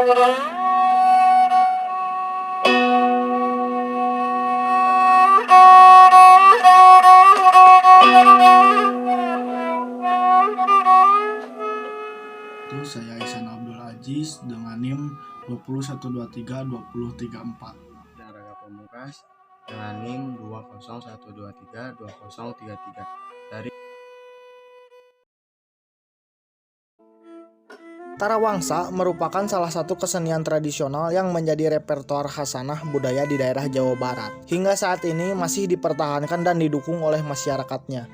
Saya Ihsan Abdul Aziz dengan NIM 201232034. Dan Raga Pamungkas dengan NIM 201232033 dari Tarawangsa merupakan salah satu kesenian tradisional yang menjadi repertoar khasanah budaya di daerah Jawa Barat. Hingga saat ini masih dipertahankan dan didukung oleh masyarakatnya.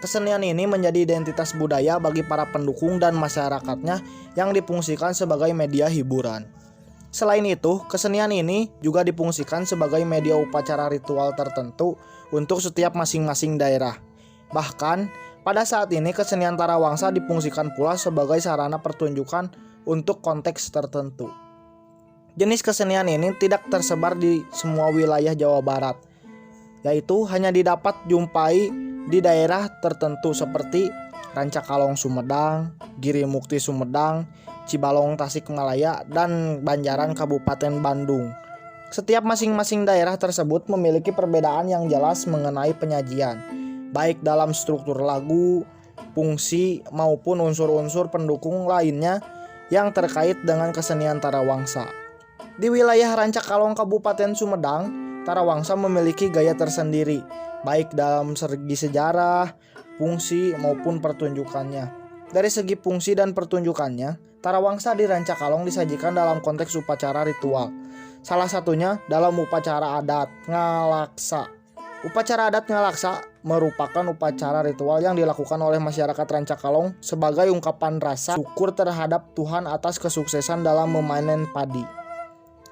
Kesenian ini menjadi identitas budaya bagi para pendukung dan masyarakatnya yang difungsikan sebagai media hiburan. Selain itu, kesenian ini juga difungsikan sebagai media upacara ritual tertentu untuk setiap masing-masing daerah. Bahkan, pada saat ini kesenian Tarawangsa difungsikan pula sebagai sarana pertunjukan untuk konteks tertentu. Jenis kesenian ini tidak tersebar di semua wilayah Jawa Barat, yaitu hanya didapat jumpai di daerah tertentu seperti Rancakalong Sumedang, Giri Mukti Sumedang, Cibalong Tasikmalaya, dan Banjaran Kabupaten Bandung. Setiap masing-masing daerah tersebut memiliki perbedaan yang jelas mengenai penyajian, baik dalam struktur lagu, fungsi, maupun unsur-unsur pendukung lainnya yang terkait dengan kesenian Tarawangsa. Di wilayah Rancakalong Kabupaten Sumedang, Tarawangsa memiliki gaya tersendiri, baik dalam segi sejarah, fungsi, maupun pertunjukannya. Dari segi fungsi dan pertunjukannya, Tarawangsa di Rancakalong disajikan dalam konteks upacara ritual. Salah satunya dalam upacara adat Ngalaksa. Upacara adat Ngalaksa merupakan upacara ritual yang dilakukan oleh masyarakat Rancakalong sebagai ungkapan rasa syukur terhadap Tuhan atas kesuksesan dalam memanen padi.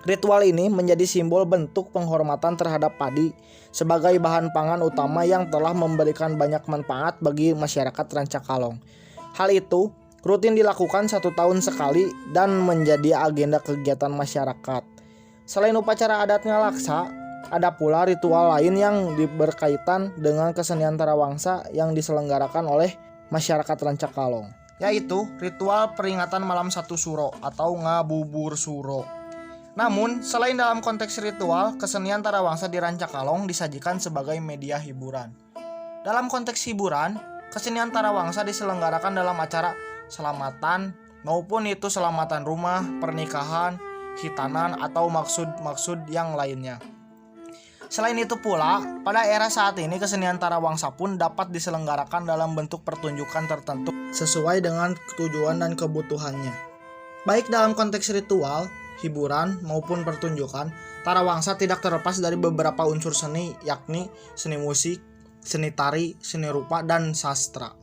Ritual ini menjadi simbol bentuk penghormatan terhadap padi sebagai bahan pangan utama yang telah memberikan banyak manfaat bagi masyarakat Rancakalong. Hal itu rutin dilakukan 1 tahun sekali dan menjadi agenda kegiatan masyarakat. Selain upacara adat Ngalaksa, ada pula ritual lain yang berkaitan dengan kesenian Tarawangsa yang diselenggarakan oleh masyarakat Rancakalong, yaitu ritual peringatan malam 1 Suro atau Ngabubur Suro. Namun, selain dalam konteks ritual, kesenian Tarawangsa di Rancakalong disajikan sebagai media hiburan. Dalam konteks hiburan, kesenian Tarawangsa diselenggarakan dalam acara selamatan maupun itu selamatan rumah, pernikahan, hitanan, atau maksud-maksud yang lainnya. Selain itu pula, pada era saat ini kesenian Tarawangsa pun dapat diselenggarakan dalam bentuk pertunjukan tertentu sesuai dengan tujuan dan kebutuhannya. Baik dalam konteks ritual, hiburan, maupun pertunjukan, Tarawangsa tidak terlepas dari beberapa unsur seni, yakni seni musik, seni tari, seni rupa, dan sastra.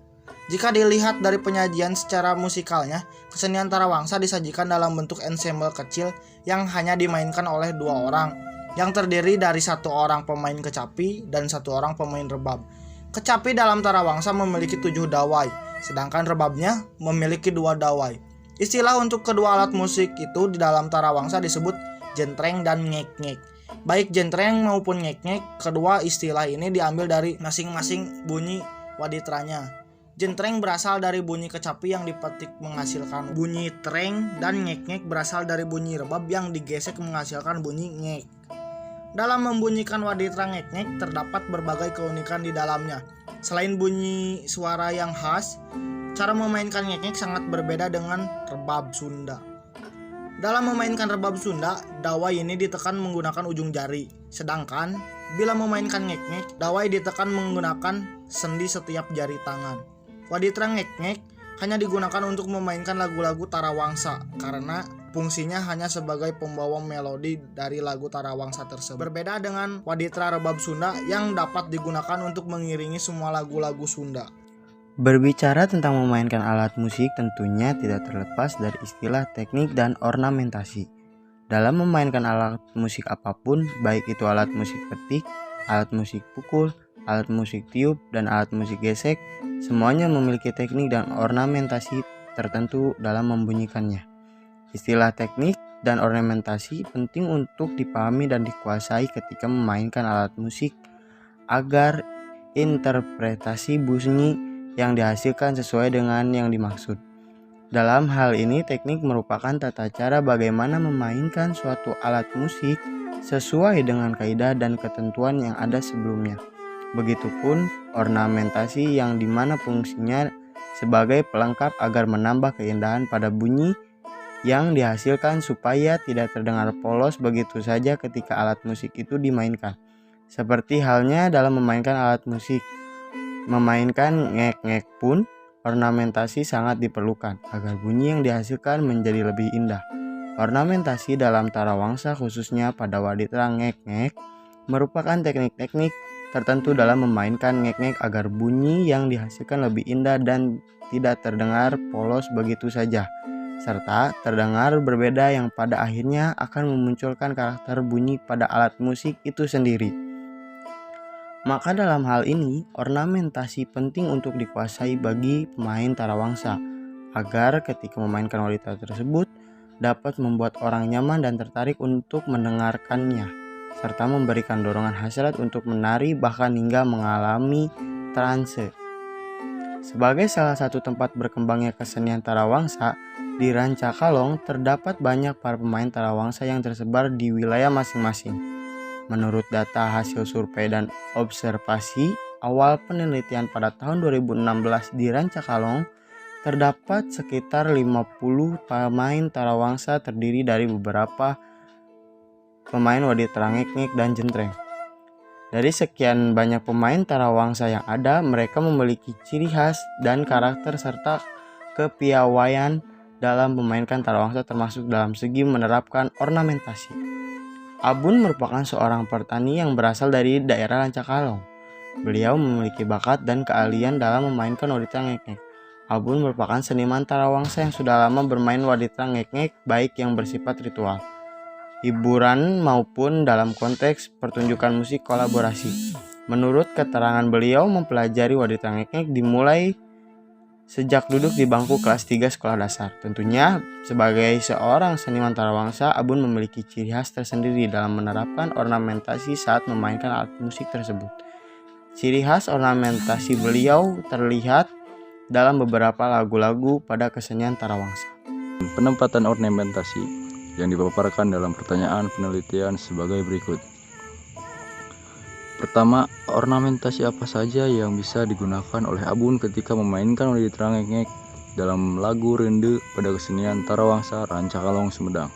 Jika dilihat dari penyajian secara musikalnya, kesenian Tarawangsa disajikan dalam bentuk ensemble kecil yang hanya dimainkan oleh 2 orang, yang terdiri dari 1 orang pemain kecapi dan 1 orang pemain rebab. Kecapi dalam Tarawangsa memiliki 7 dawai, sedangkan rebabnya memiliki 2 dawai. Istilah untuk kedua alat musik itu di dalam Tarawangsa disebut jentreng dan ngek-ngek. Baik jentreng maupun ngek-ngek, kedua istilah ini diambil dari masing-masing bunyi waditranya. Jentreng berasal dari bunyi kecapi yang dipetik menghasilkan bunyi treng, dan ngek-ngek berasal dari bunyi rebab yang digesek menghasilkan bunyi ngek. Dalam membunyikan waditra ngek-ngek terdapat berbagai keunikan di dalamnya. Selain bunyi suara yang khas, cara memainkan ngek-ngek sangat berbeda dengan rebab Sunda. Dalam memainkan rebab Sunda, dawai ini ditekan menggunakan ujung jari. Sedangkan, bila memainkan ngek-ngek, dawai ditekan menggunakan sendi setiap jari tangan. Waditra ngek-ngek hanya digunakan untuk memainkan lagu-lagu Tarawangsa karena fungsinya hanya sebagai pembawa melodi dari lagu Tarawangsa tersebut. Berbeda dengan waditra rebab Sunda yang dapat digunakan untuk mengiringi semua lagu-lagu Sunda. Berbicara tentang memainkan alat musik tentunya tidak terlepas dari istilah teknik dan ornamentasi. Dalam memainkan alat musik apapun, baik itu alat musik petik, alat musik pukul, alat musik tiup, dan alat musik gesek, semuanya memiliki teknik dan ornamentasi tertentu dalam membunyikannya. Istilah teknik dan ornamentasi penting untuk dipahami dan dikuasai ketika memainkan alat musik agar interpretasi bunyi yang dihasilkan sesuai dengan yang dimaksud. Dalam hal ini, teknik merupakan tata cara bagaimana memainkan suatu alat musik sesuai dengan kaidah dan ketentuan yang ada sebelumnya. Begitupun ornamentasi yang dimana fungsinya sebagai pelengkap agar menambah keindahan pada bunyi yang dihasilkan supaya tidak terdengar polos begitu saja ketika alat musik itu dimainkan. Seperti halnya dalam memainkan alat musik, memainkan ngek-ngek pun ornamentasi sangat diperlukan agar bunyi yang dihasilkan menjadi lebih indah. Ornamentasi dalam tarawangsa khususnya pada waditra ngek-ngek merupakan teknik-teknik tertentu dalam memainkan ngek-ngek agar bunyi yang dihasilkan lebih indah dan tidak terdengar polos begitu saja, serta terdengar berbeda yang pada akhirnya akan memunculkan karakter bunyi pada alat musik itu sendiri. Maka dalam hal ini, ornamentasi penting untuk dikuasai bagi pemain tarawangsa, agar ketika memainkan waditra tersebut dapat membuat orang nyaman dan tertarik untuk mendengarkannya, serta memberikan dorongan hasrat untuk menari bahkan hingga mengalami transe. Sebagai salah satu tempat berkembangnya kesenian tarawangsa, di Rancakalong terdapat banyak para pemain tarawangsa yang tersebar di wilayah masing-masing. Menurut data hasil survei dan observasi awal penelitian pada tahun 2016 di Rancakalong, terdapat sekitar 50 pemain tarawangsa terdiri dari beberapa pemain waditra ngek-ngek dan jentreng. Dari sekian banyak pemain tarawangsa yang ada, mereka memiliki ciri khas dan karakter serta kepiawaian dalam memainkan tarawangsa termasuk dalam segi menerapkan ornamentasi. Abun merupakan seorang petani yang berasal dari daerah Rancakalong. Beliau memiliki bakat dan keahlian dalam memainkan waditra ngek-ngek. Abun merupakan seniman tarawangsa yang sudah lama bermain waditra ngek-ngek baik yang bersifat ritual, hiburan maupun dalam konteks pertunjukan musik kolaborasi. Menurut keterangan beliau, mempelajari waditra ngek-ngek dimulai sejak duduk di bangku kelas 3 sekolah dasar. Tentunya sebagai seorang seniman tarawangsa, Abun memiliki ciri khas tersendiri dalam menerapkan ornamentasi saat memainkan alat musik tersebut. Ciri khas ornamentasi beliau terlihat dalam beberapa lagu-lagu pada kesenian tarawangsa. Penempatan ornamentasi yang dipaparkan dalam pertanyaan penelitian sebagai berikut. Pertama, ornamentasi apa saja yang bisa digunakan oleh Abun ketika memainkan waditra ngek-ngek dalam lagu Rende pada kesenian tarawangsa Rancakalong Sumedang.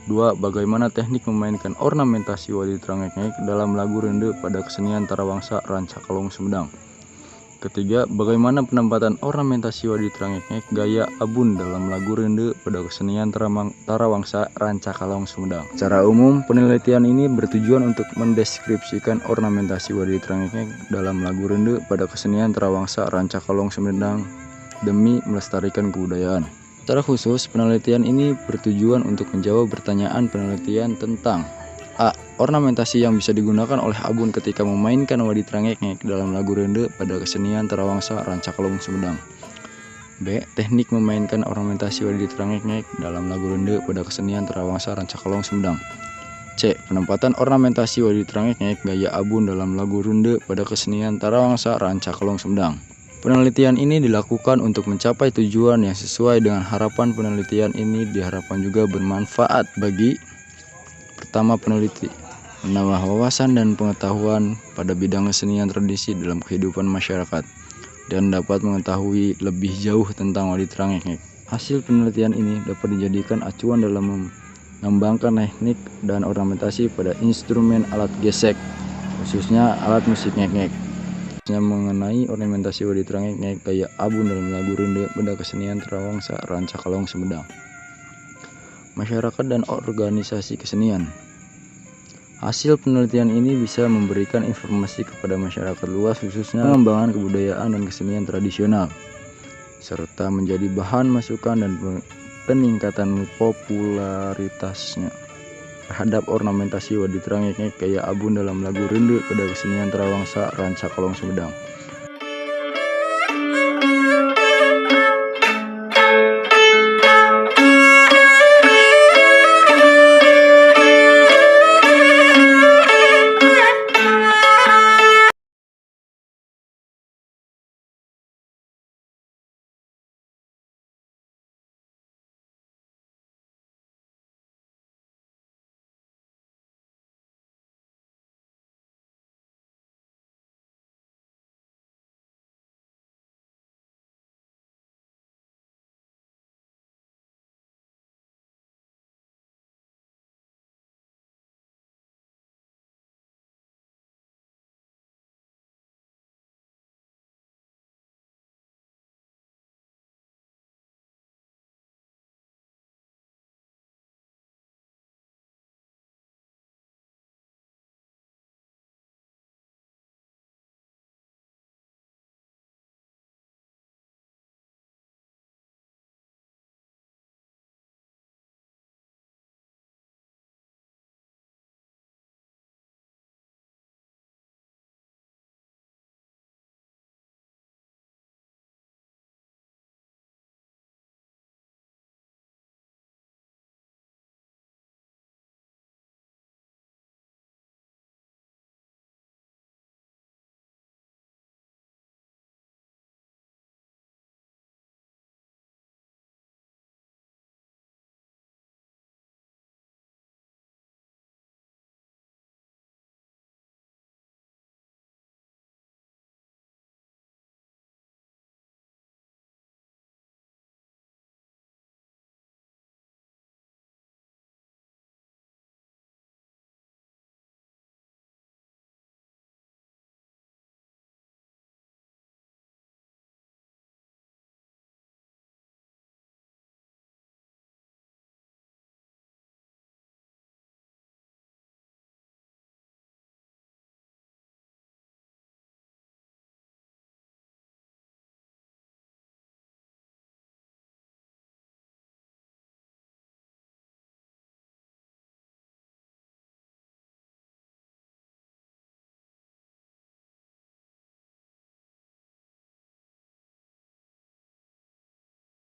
2. Bagaimana teknik memainkan ornamentasi waditra ngek-ngek dalam lagu Rende pada kesenian tarawangsa Rancakalong Sumedang. Ketiga, bagaimana penempatan ornamentasi waditra ngek-ngek gaya Abun dalam lagu Rende pada kesenian tarawangsa Rancakalong Sumedang. Secara umum, penelitian ini bertujuan untuk mendeskripsikan ornamentasi waditra ngek-ngek dalam lagu Rende pada kesenian tarawangsa Rancakalong Sumedang demi melestarikan kebudayaan. Secara khusus, penelitian ini bertujuan untuk menjawab pertanyaan penelitian tentang A. Ornamentasi yang bisa digunakan oleh Abun ketika memainkan waditra ngek-ngek dalam lagu Rende pada kesenian tarawangsa Rancakalong Sumedang. B. Teknik memainkan ornamentasi waditra ngek-ngek dalam lagu Rende pada kesenian tarawangsa Rancakalong Sumedang. C. Penempatan ornamentasi waditra ngek-ngek gaya Abun dalam lagu Rende pada kesenian tarawangsa Rancakalong Sumedang. Penelitian ini dilakukan untuk mencapai tujuan yang sesuai dengan harapan. Penelitian ini diharapkan juga bermanfaat bagi pertama peneliti, menambah wawasan dan pengetahuan pada bidang kesenian tradisi dalam kehidupan masyarakat, dan dapat mengetahui lebih jauh tentang waditra ngek-ngek. Hasil penelitian ini dapat dijadikan acuan dalam mengembangkan teknik dan ornamentasi pada instrumen alat gesek, khususnya alat musik ngek-ngek. Mengenai ornamentasi waditra ngek-ngek gaya Abun dalam lagu Rende pada kesenian tarawangsa Rancakalong Sumedang. Masyarakat dan organisasi kesenian. Hasil penelitian ini bisa memberikan informasi kepada masyarakat luas khususnya pengembangan kebudayaan dan kesenian tradisional, serta menjadi bahan masukan dan peningkatan popularitasnya terhadap ornamentasi waditra ngek-ngek gaya Abun dalam lagu Rende pada kesenian tarawangsa Rancakalong Sumedang.